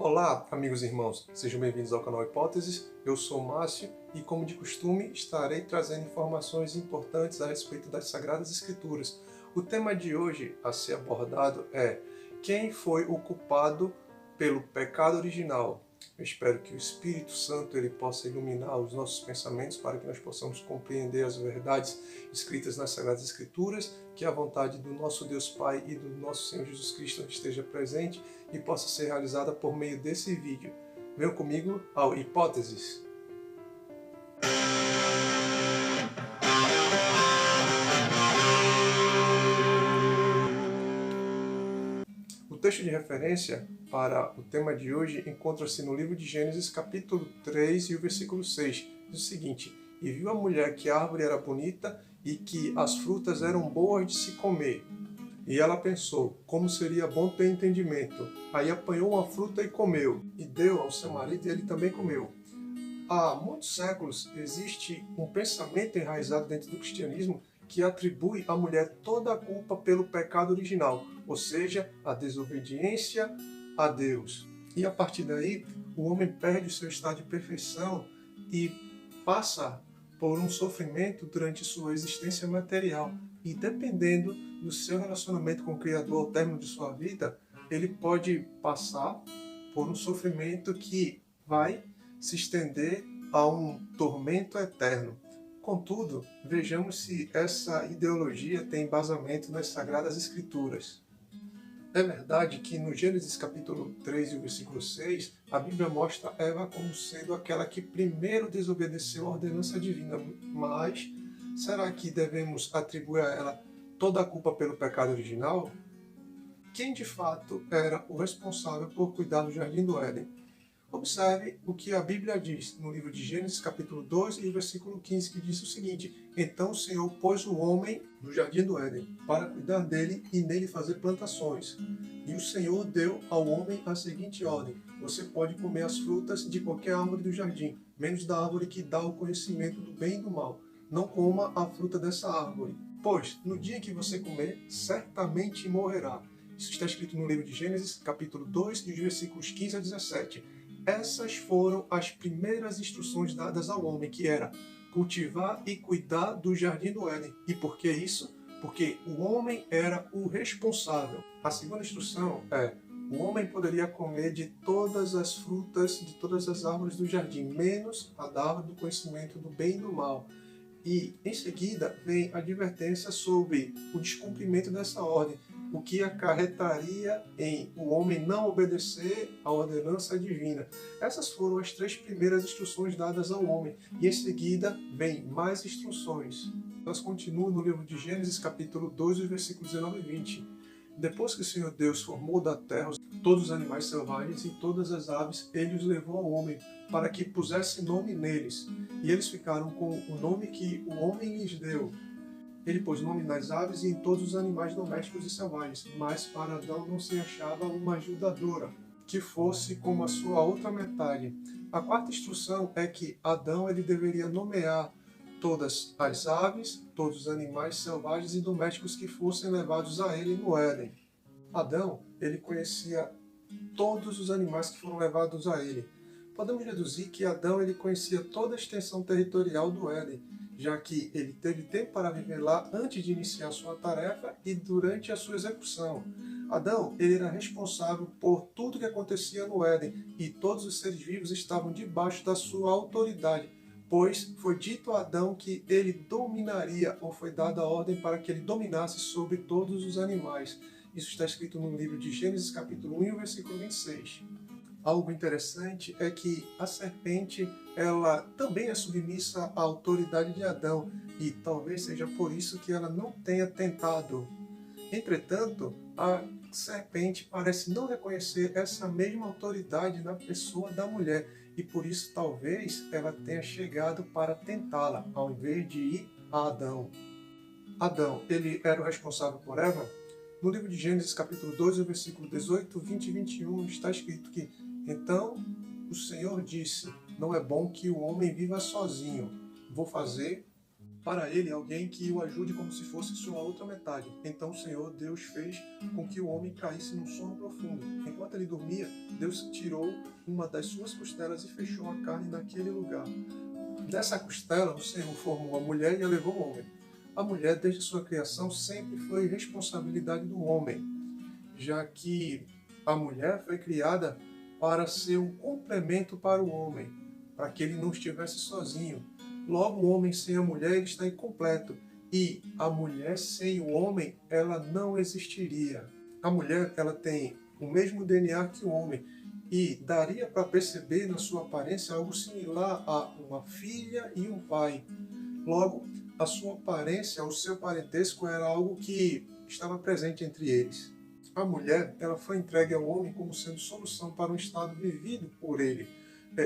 Olá, amigos e irmãos, sejam bem-vindos ao canal Hipóteses. Eu sou o Márcio e, como de costume, estarei trazendo informações importantes a respeito das Sagradas Escrituras. O tema de hoje a ser abordado é: quem foi o culpado pelo pecado original? Eu espero que o Espírito Santo ele possa iluminar os nossos pensamentos para que nós possamos compreender as verdades escritas nas Sagradas Escrituras, que a vontade do nosso Deus Pai e do nosso Senhor Jesus Cristo esteja presente e possa ser realizada por meio desse vídeo. Venham comigo ao Hipóteses. O texto de referência para o tema de hoje encontra-se no livro de Gênesis, capítulo 3 e o versículo 6. Diz o seguinte: E viu a mulher que a árvore era bonita e que as frutas eram boas de se comer. E ela pensou, como seria bom ter entendimento. Aí apanhou uma fruta e comeu, e deu ao seu marido e ele também comeu. Há muitos séculos existe um pensamento enraizado dentro do cristianismo que atribui à mulher toda a culpa pelo pecado original, ou seja, a desobediência a Deus. E a partir daí, o homem perde o seu estado de perfeição e passa por um sofrimento durante sua existência material. E dependendo do seu relacionamento com o Criador ao término de sua vida, ele pode passar por um sofrimento que vai se estender a um tormento eterno. Contudo, vejamos se essa ideologia tem embasamento nas Sagradas Escrituras. É verdade que no Gênesis capítulo 3 e o versículo 6, a Bíblia mostra Eva como sendo aquela que primeiro desobedeceu a ordenança divina, mas será que devemos atribuir a ela toda a culpa pelo pecado original? Quem de fato era o responsável por cuidar do Jardim do Éden? Observe o que a Bíblia diz no livro de Gênesis, capítulo 2 e o versículo 15, que diz o seguinte: Então o Senhor pôs o homem no jardim do Éden, para cuidar dele e nele fazer plantações. E o Senhor deu ao homem a seguinte ordem: Você pode comer as frutas de qualquer árvore do jardim, menos da árvore que dá o conhecimento do bem e do mal. Não coma a fruta dessa árvore, pois no dia que você comer, certamente morrerá. Isso está escrito no livro de Gênesis, capítulo 2, e os versículos 15 a 17. Essas foram as primeiras instruções dadas ao homem, que era cultivar e cuidar do Jardim do Éden. E por que isso? Porque o homem era o responsável. A segunda instrução é: o homem poderia comer de todas as frutas, de todas as árvores do jardim, menos a da árvore do conhecimento do bem e do mal. E em seguida vem a advertência sobre o descumprimento dessa ordem, o que acarretaria em o homem não obedecer à ordenança divina. Essas foram as três primeiras instruções dadas ao homem, e em seguida vem mais instruções. Elas continuam no livro de Gênesis, capítulo 2, versículos 19 e 20. Depois que o Senhor Deus formou da terra todos os animais selvagens e todas as aves, ele os levou ao homem, para que pusesse nome neles. E eles ficaram com o nome que o homem lhes deu. Ele pôs nome nas aves e em todos os animais domésticos e selvagens, mas para Adão não se achava uma ajudadora, que fosse como a sua outra metade. A quarta instrução é que Adão ele deveria nomear todas as aves, todos os animais selvagens e domésticos que fossem levados a ele no Éden. Adão, ele conhecia todos os animais que foram levados a ele. Podemos deduzir que Adão ele conhecia toda a extensão territorial do Éden, já que ele teve tempo para viver lá antes de iniciar sua tarefa e durante a sua execução. Adão ele era responsável por tudo que acontecia no Éden, e todos os seres vivos estavam debaixo da sua autoridade, pois foi dito a Adão que ele dominaria, ou foi dada a ordem para que ele dominasse sobre todos os animais. Isso está escrito no livro de Gênesis, capítulo 1, versículo 26. Algo interessante é que a serpente ela também é submissa à autoridade de Adão, e talvez seja por isso que ela não tenha tentado. Entretanto, a serpente parece não reconhecer essa mesma autoridade na pessoa da mulher, e por isso talvez ela tenha chegado para tentá-la, ao invés de ir a Adão. Adão, ele era o responsável por Eva? No livro de Gênesis, capítulo 2, versículo 18, 20 e 21, está escrito que: Então o Senhor disse, não é bom que o homem viva sozinho. Vou fazer para ele alguém que o ajude como se fosse sua outra metade. Então o Senhor Deus fez com que o homem caísse num sono profundo. Enquanto ele dormia, Deus tirou uma das suas costelas e fechou a carne naquele lugar. Dessa costela, o Senhor formou a mulher e a levou ao homem. A mulher, desde sua criação, sempre foi responsabilidade do homem, já que a mulher foi criada para ser um complemento para o homem, para que ele não estivesse sozinho. Logo, o homem sem a mulher ele está incompleto, e a mulher sem o homem ela não existiria. A mulher ela tem o mesmo DNA que o homem, e daria para perceber na sua aparência algo similar a uma filha e um pai. Logo, a sua aparência, o seu parentesco era algo que estava presente entre eles. A mulher ela foi entregue ao homem como sendo solução para um estado vivido por ele.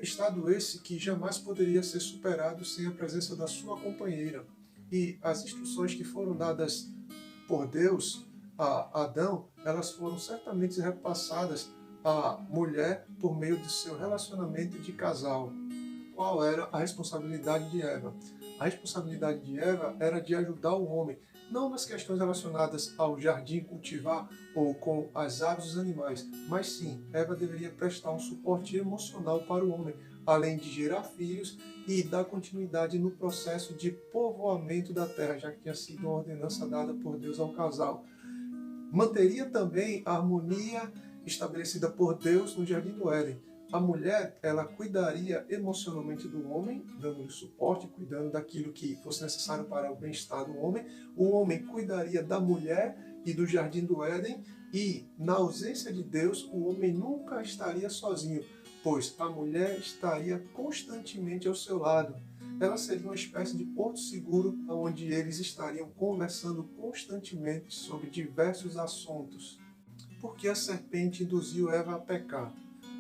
Estado esse que jamais poderia ser superado sem a presença da sua companheira. E as instruções que foram dadas por Deus a Adão, elas foram certamente repassadas à mulher por meio do seu relacionamento de casal. Qual era a responsabilidade de Eva? A responsabilidade de Eva era de ajudar o homem, não nas questões relacionadas ao jardim cultivar ou com as aves e os animais, mas sim, Eva deveria prestar um suporte emocional para o homem, além de gerar filhos e dar continuidade no processo de povoamento da terra, já que tinha sido uma ordenança dada por Deus ao casal. Manteria também a harmonia estabelecida por Deus no Jardim do Éden. A mulher, ela cuidaria emocionalmente do homem, dando-lhe suporte, cuidando daquilo que fosse necessário para o bem-estar do homem. O homem cuidaria da mulher e do Jardim do Éden. E, na ausência de Deus, o homem nunca estaria sozinho, pois a mulher estaria constantemente ao seu lado. Ela seria uma espécie de porto seguro, onde eles estariam conversando constantemente sobre diversos assuntos. Por que a serpente induziu Eva a pecar?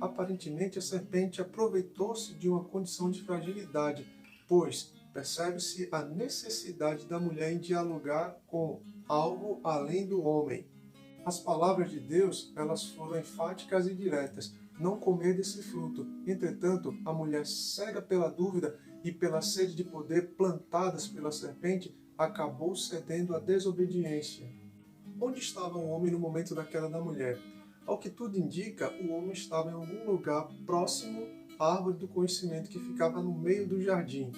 Aparentemente, a serpente aproveitou-se de uma condição de fragilidade, pois percebe-se a necessidade da mulher em dialogar com algo além do homem. As palavras de Deus, elas foram enfáticas e diretas: não comer desse fruto. Entretanto, a mulher, cega pela dúvida e pela sede de poder plantadas pela serpente, acabou cedendo à desobediência. Onde estava o homem no momento da queda da mulher? Ao que tudo indica, o homem estava em algum lugar próximo à árvore do conhecimento que ficava no meio do jardim.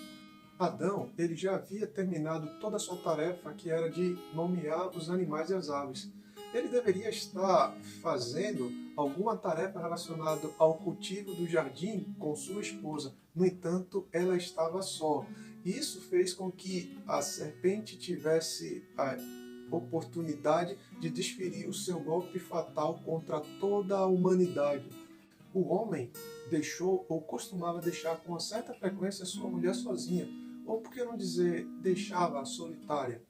Adão, ele já havia terminado toda a sua tarefa, que era de nomear os animais e as aves. Ele deveria estar fazendo alguma tarefa relacionada ao cultivo do jardim com sua esposa. No entanto, ela estava só. Isso fez com que a serpente tivesse a oportunidade de desferir o seu golpe fatal contra toda a humanidade. O homem deixou ou costumava deixar com uma certa frequência sua mulher sozinha, ou por que não dizer deixava-a solitária.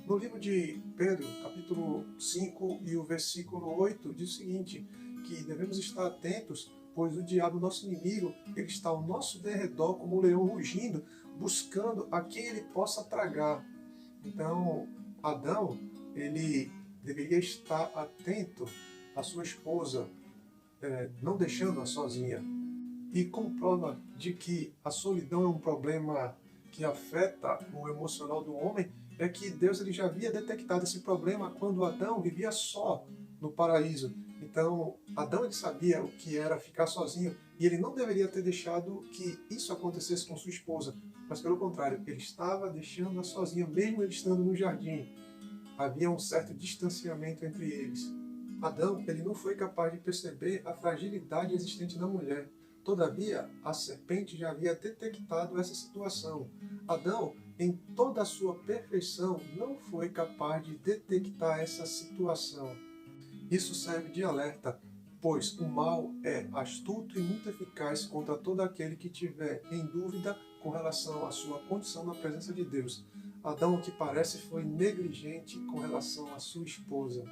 No livro de Pedro, capítulo 5 e o versículo 8, diz o seguinte, que devemos estar atentos, pois o diabo, nosso inimigo, ele está ao nosso derredor como um leão rugindo, buscando a quem ele possa tragar. Então, Adão, ele deveria estar atento à sua esposa, não deixando-a sozinha. E como prova de que a solidão é um problema que afeta o emocional do homem, é que Deus ele já havia detectado esse problema quando Adão vivia só no paraíso. Então, Adão ele sabia o que era ficar sozinho e ele não deveria ter deixado que isso acontecesse com sua esposa, mas pelo contrário, ele estava deixando-a sozinha, mesmo ele estando no jardim. Havia um certo distanciamento entre eles. Adão ele não foi capaz de perceber a fragilidade existente na mulher. Todavia, a serpente já havia detectado essa situação. Adão, em toda a sua perfeição, não foi capaz de detectar essa situação. Isso serve de alerta, pois o mal é astuto e muito eficaz contra todo aquele que tiver em dúvida com relação à sua condição na presença de Deus. Adão, o que parece, foi negligente com relação à sua esposa.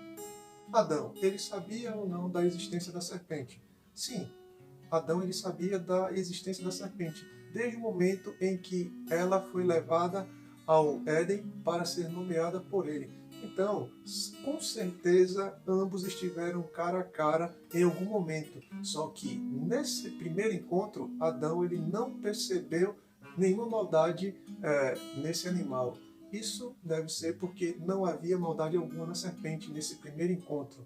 Adão, ele sabia ou não da existência da serpente? Sim, Adão ele sabia da existência da serpente, desde o momento em que ela foi levada ao Éden para ser nomeada por ele. Então, com certeza, ambos estiveram cara a cara em algum momento. Só que nesse primeiro encontro, Adão ele não percebeu nenhuma maldade nesse animal. Isso deve ser porque não havia maldade alguma na serpente nesse primeiro encontro.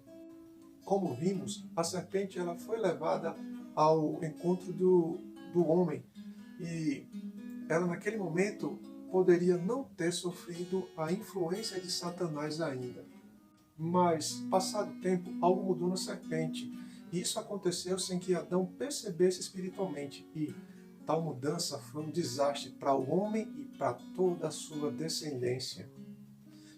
Como vimos, a serpente ela foi levada ao encontro do homem e ela naquele momento poderia não ter sofrido a influência de Satanás ainda. Mas, passado o tempo, algo mudou na serpente. E isso aconteceu sem que Adão percebesse espiritualmente. E tal mudança foi um desastre para o homem e para toda a sua descendência.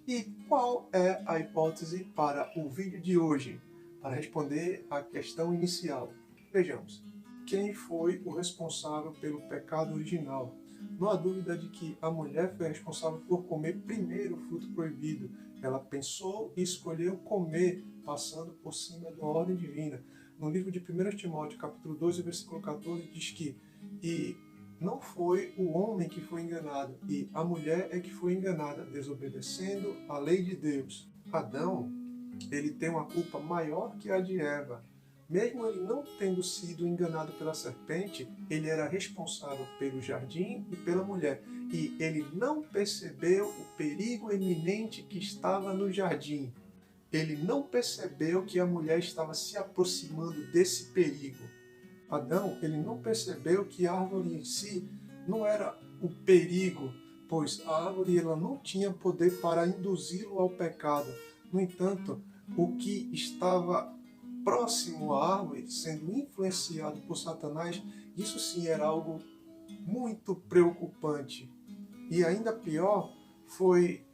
E qual é a hipótese para o vídeo de hoje? Para responder à questão inicial. Vejamos. Quem foi o responsável pelo pecado original? Não há dúvida de que a mulher foi responsável por comer primeiro o fruto proibido. Ela pensou e escolheu comer, passando por cima da ordem divina. No livro de 1 Timóteo, capítulo 2, versículo 14, diz que e não foi o homem que foi enganado, e a mulher é que foi enganada, desobedecendo a lei de Deus. Adão, ele tem uma culpa maior que a de Eva. Mesmo ele não tendo sido enganado pela serpente, ele era responsável pelo jardim e pela mulher. E ele não percebeu o perigo iminente que estava no jardim. Ele não percebeu que a mulher estava se aproximando desse perigo. Adão, ele não percebeu que a árvore em si não era o perigo, pois a árvore ela não tinha poder para induzi-lo ao pecado. No entanto, o que estava próximo à árvore, sendo influenciado por Satanás, isso sim era algo muito preocupante. E ainda pior foi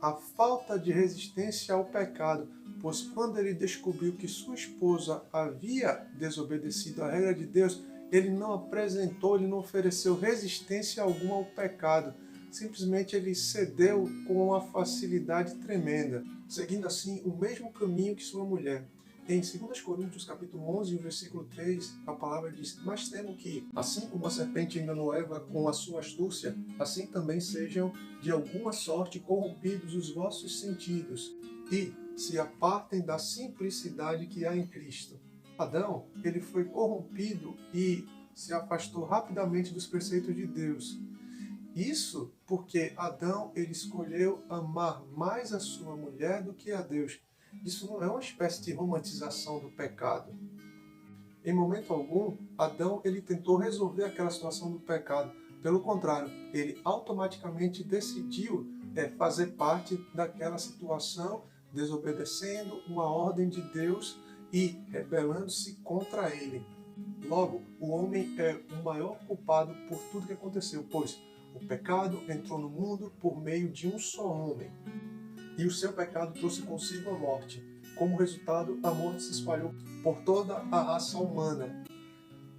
a falta de resistência ao pecado, pois quando ele descobriu que sua esposa havia desobedecido à regra de Deus, ele não apresentou, ele não ofereceu resistência alguma ao pecado. Simplesmente ele cedeu com uma facilidade tremenda, seguindo assim o mesmo caminho que sua mulher. Em 2 Coríntios, capítulo 11, versículo 3, a palavra diz: mas temo que, assim como a serpente enganou Eva com a sua astúcia, assim também sejam de alguma sorte corrompidos os vossos sentidos, e se apartem da simplicidade que há em Cristo. Adão, ele foi corrompido e se afastou rapidamente dos preceitos de Deus. Isso porque Adão, ele escolheu amar mais a sua mulher do que a Deus. Isso não é uma espécie de romantização do pecado. Em momento algum, Adão ele tentou resolver aquela situação do pecado. Pelo contrário, ele automaticamente decidiu fazer parte daquela situação, desobedecendo uma ordem de Deus e rebelando-se contra ele. Logo, o homem é o maior culpado por tudo que aconteceu, pois o pecado entrou no mundo por meio de um só homem. E o seu pecado trouxe consigo a morte. Como resultado, a morte se espalhou por toda a raça humana.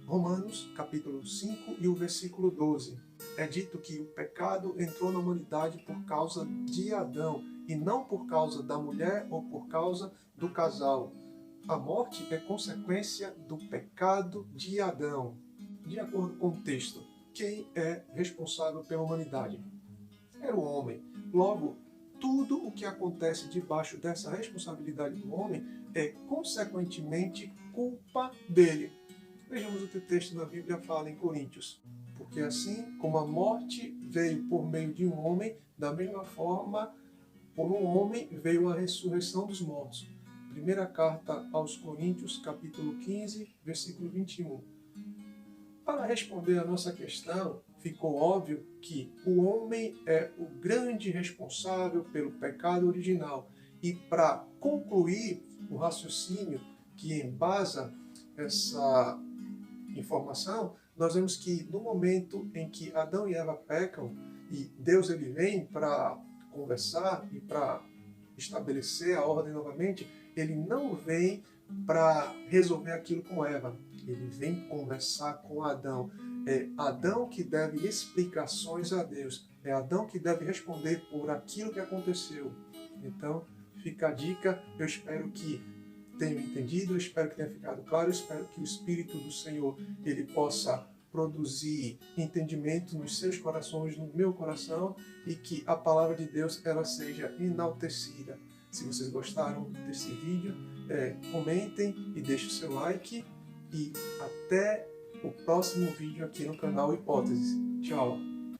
Romanos, capítulo 5 e o versículo 12. É dito que o pecado entrou na humanidade por causa de Adão, e não por causa da mulher ou por causa do casal. A morte é consequência do pecado de Adão. De acordo com o texto, quem é responsável pela humanidade? Era o homem. Logo, tudo o que acontece debaixo dessa responsabilidade do homem é, consequentemente, culpa dele. Vejamos o que o texto da Bíblia fala em Coríntios. Porque assim como a morte veio por meio de um homem, da mesma forma, por um homem veio a ressurreição dos mortos. Primeira carta aos Coríntios, capítulo 15, versículo 21. Para responder a nossa questão, ficou óbvio que o homem é o grande responsável pelo pecado original. E para concluir o raciocínio que embasa essa informação, nós vemos que no momento em que Adão e Eva pecam, e Deus ele vem para conversar e para estabelecer a ordem novamente, ele não vem para resolver aquilo com Eva. Ele vem conversar com Adão. É Adão que deve explicações a Deus. É Adão que deve responder por aquilo que aconteceu. Então, fica a dica. Eu espero que tenham entendido, eu espero que tenha ficado claro, eu espero que o Espírito do Senhor ele possa produzir entendimento nos seus corações, no meu coração, e que a palavra de Deus ela seja enaltecida. Se vocês gostaram desse vídeo, comentem e deixem o seu like. E até o próximo vídeo aqui no canal Hipóteses. Tchau!